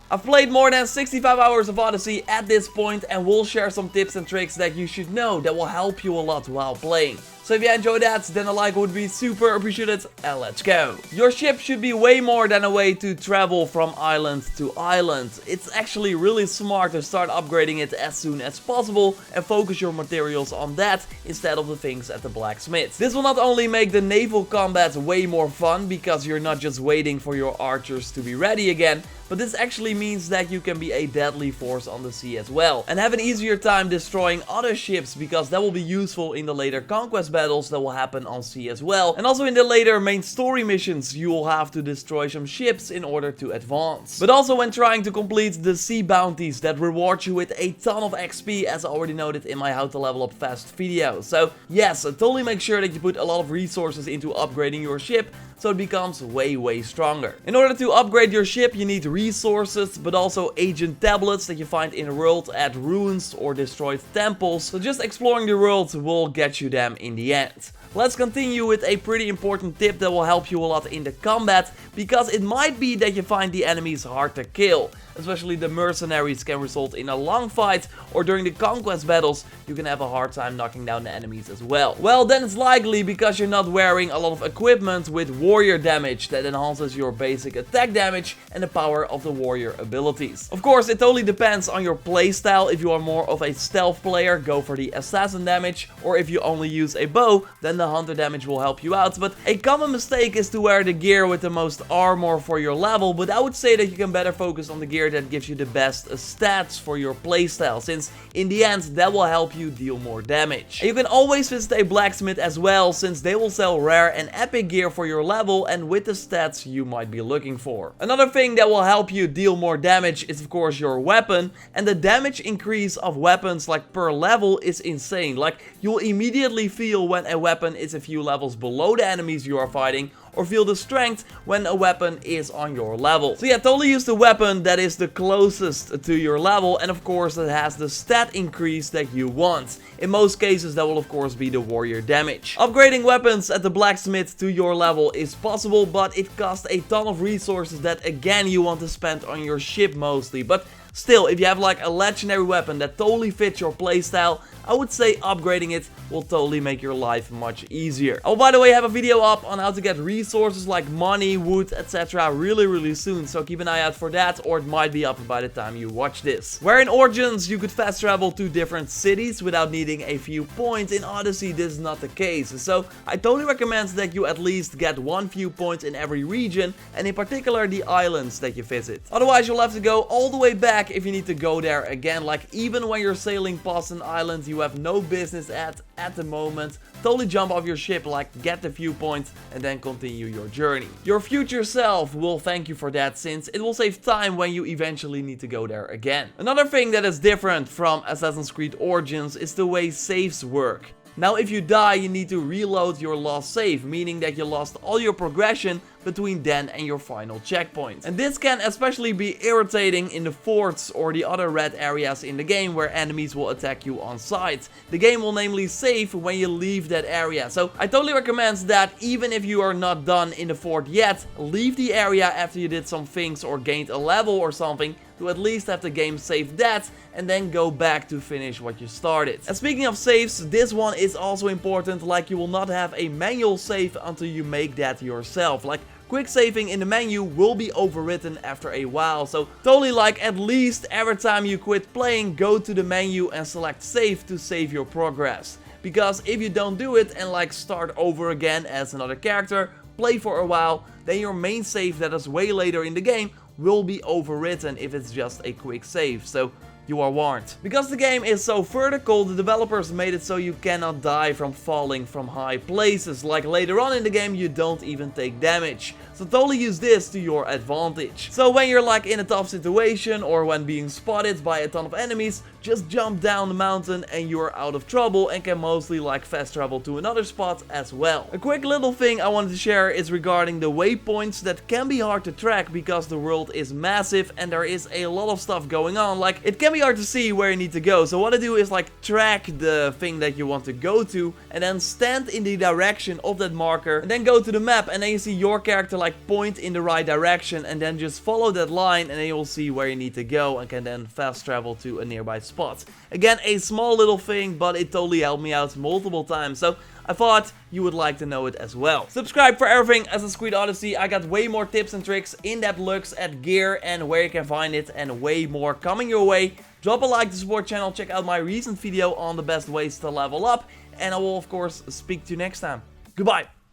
I've played more than 65 hours of Odyssey at this point and will share some tips and tricks that you should know that will help you a lot while playing. So if you enjoyed that, then a like would be super appreciated, and let's go. Your ship should be way more than a way to travel from island to island. It's actually really smart to start upgrading it as soon as possible and focus your materials on that instead of the things at the blacksmith. This will not only make the naval combat way more fun because you're not just waiting for your archers to be ready again, but this actually means that you can be a deadly force on the sea as well, and have an easier time destroying other ships because that will be useful in the later conquest battles that will happen on sea as well. And also in the later main story missions, you will have to destroy some ships in order to advance. But also when trying to complete the sea bounties that reward you with a ton of XP, as I already noted in my how to level up fast video. So yes, totally make sure that you put a lot of resources into upgrading your ship so it becomes way stronger. In order to upgrade your ship, you need resources, but also agent tablets that you find in the world at ruins or destroyed temples. So just exploring the world will get you them in the end. Let's continue with a pretty important tip that will help you a lot in the combat, because it might be that you find the enemies hard to kill. Especially the mercenaries can result in a long fight, or during the conquest battles you can have a hard time knocking down the enemies as well. Well, then it's likely because you're not wearing a lot of equipment with warrior damage that enhances your basic attack damage and the power of the warrior abilities. Of course, it totally depends on your playstyle. If you are more of a stealth player, go for the assassin damage, or if you only use a bow, then the hunter damage will help you out. But a common mistake is to wear the gear with the most armor for your level, but I would say that you can better focus on the gear that gives you the best stats for your playstyle, since in the end that will help you deal more damage. And you can always visit a blacksmith as well, since they will sell rare and epic gear for your level and with the stats you might be looking for. Another thing that will help you deal more damage is of course your weapon, and the damage increase of weapons like per level is insane. Like, you'll immediately feel when a weapon is a few levels below the enemies you are fighting, or feel the strength when a weapon is on your level. So yeah, totally use the weapon that is the closest to your level, and of course that has the stat increase that you want. In most cases that will of course be the warrior damage. Upgrading weapons at the blacksmith to your level is possible, but it costs a ton of resources that again you want to spend on your ship mostly. But still, if you have like a legendary weapon that totally fits your playstyle, I would say upgrading it will totally make your life much easier. Oh, by the way, I have a video up on how to get resources like money, wood, etc. really soon, so keep an eye out for that, or it might be up by the time you watch this. Where in Origins you could fast travel to different cities without needing a few points, in Odyssey this is not the case. So I totally recommend that you at least get one few points in every region, and in particular the islands that you visit. Otherwise you'll have to go all the way back if you need to go there again. Like, even when you're sailing past an island you have no business at the moment, totally jump off your ship, like get the few points and then continue your journey. Your future self will thank you for that, since it will save time when you eventually need to go there again. Another thing that is different from Assassin's Creed Origins is the way saves work. Now if you die you need to reload your lost save, meaning that you lost all your progression between then and your final checkpoint. And this can especially be irritating in the forts or the other red areas in the game where enemies will attack you on sight. The game will namely save when you leave that area. So I totally recommend that even if you are not done in the fort yet, leave the area after you did some things or gained a level or something, to at least have the game save that and then go back to finish what you started. And speaking of saves, this one is also important. Like, you will not have a manual save until you make that yourself. Like, quick saving in the menu will be overwritten after a while, so totally like at least every time you quit playing, go to the menu and select save to save your progress. Because if you don't do it and like start over again as another character, play for a while, then your main save that is way later in the game will be overwritten if it's just a quick save. So you are warned. Because the game is so vertical, the developers made it so you cannot die from falling from high places. Like later on in the game, you don't even take damage. So totally use this to your advantage. So when you're like in a tough situation or when being spotted by a ton of enemies, just jump down the mountain and you're out of trouble and can mostly like fast travel to another spot as well. A quick little thing I wanted to share is regarding the waypoints that can be hard to track because the world is massive and there is a lot of stuff going on. Like, it can be hard to see where you need to go. So what I do is like track the thing that you want to go to and then stand in the direction of that marker and then go to the map, and then you see your character like like point in the right direction and then just follow that line, and then you'll see where you need to go and can then fast travel to a nearby spot. Again, a small little thing, but it totally helped me out multiple times, so I thought you would like to know it as well. Subscribe for everything Assassin's Creed Odyssey. I got way more tips and tricks, in-depth looks at gear and where you can find it, and way more coming your way. Drop a like to support channel, check out my recent video on the best ways to level up, and I will of course speak to you next time. Goodbye!